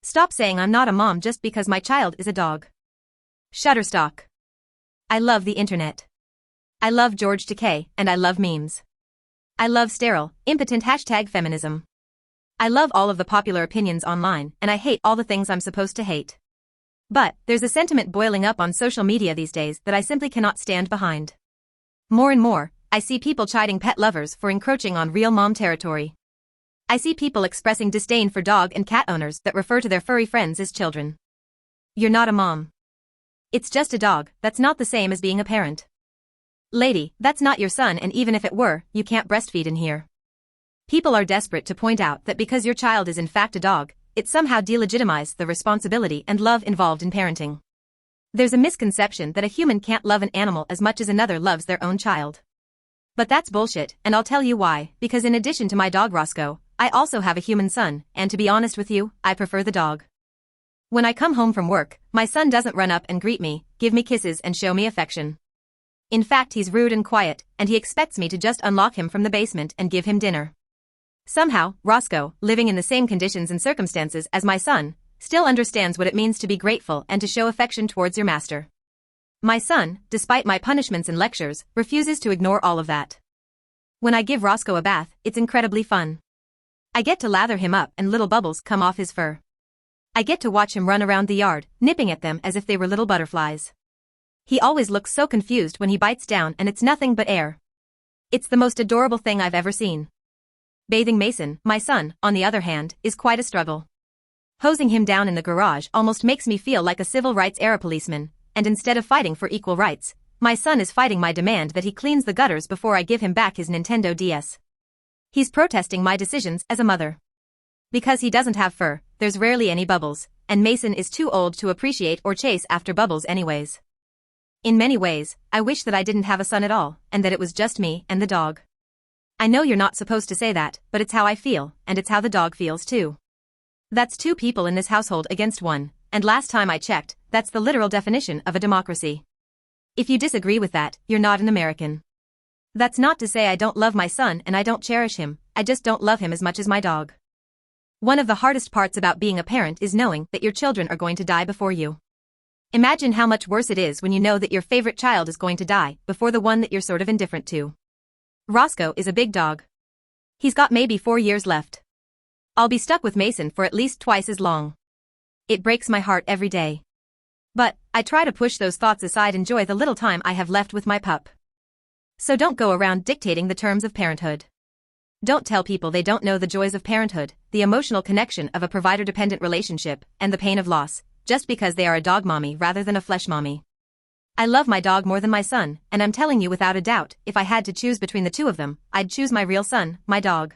Stop saying I'm not a mom just because my child is a dog. Shutterstock. I love the internet. I love George Takei, and I love memes. I love sterile, impotent #feminism. I love all of the popular opinions online, and I hate all the things I'm supposed to hate. But, there's a sentiment boiling up on social media these days that I simply cannot stand behind. More and more, I see people chiding pet lovers for encroaching on real mom territory. I see people expressing disdain for dog and cat owners that refer to their furry friends as children. You're not a mom. It's just a dog, that's not the same as being a parent. Lady, that's not your son, and even if it were, you can't breastfeed in here. People are desperate to point out that because your child is in fact a dog, it somehow delegitimizes the responsibility and love involved in parenting. There's a misconception that a human can't love an animal as much as another loves their own child. But that's bullshit, and I'll tell you why, because in addition to my dog Roscoe, I also have a human son, and to be honest with you, I prefer the dog. When I come home from work, my son doesn't run up and greet me, give me kisses and show me affection. In fact, he's rude and quiet, and he expects me to just unlock him from the basement and give him dinner. Somehow, Roscoe, living in the same conditions and circumstances as my son, still understands what it means to be grateful and to show affection towards your master. My son, despite my punishments and lectures, refuses to ignore all of that. When I give Roscoe a bath, it's incredibly fun. I get to lather him up and little bubbles come off his fur. I get to watch him run around the yard, nipping at them as if they were little butterflies. He always looks so confused when he bites down, and it's nothing but air. It's the most adorable thing I've ever seen. Bathing Mason, my son, on the other hand, is quite a struggle. Hosing him down in the garage almost makes me feel like a civil rights era policeman, and instead of fighting for equal rights, my son is fighting my demand that he cleans the gutters before I give him back his Nintendo DS. He's protesting my decisions as a mother. Because he doesn't have fur, there's rarely any bubbles, and Mason is too old to appreciate or chase after bubbles anyways. In many ways, I wish that I didn't have a son at all, and that it was just me and the dog. I know you're not supposed to say that, but it's how I feel, and it's how the dog feels too. That's two people in this household against one, and last time I checked, that's the literal definition of a democracy. If you disagree with that, you're not an American. That's not to say I don't love my son and I don't cherish him, I just don't love him as much as my dog. One of the hardest parts about being a parent is knowing that your children are going to die before you. Imagine how much worse it is when you know that your favorite child is going to die before the one that you're sort of indifferent to. Roscoe is a big dog. He's got maybe 4 years left. I'll be stuck with Mason for at least twice as long. It breaks my heart every day. But, I try to push those thoughts aside and enjoy the little time I have left with my pup. So don't go around dictating the terms of parenthood. Don't tell people they don't know the joys of parenthood, the emotional connection of a provider-dependent relationship, and the pain of loss, just because they are a dog mommy rather than a flesh mommy. I love my dog more than my son, and I'm telling you without a doubt, if I had to choose between the two of them, I'd choose my real son, my dog.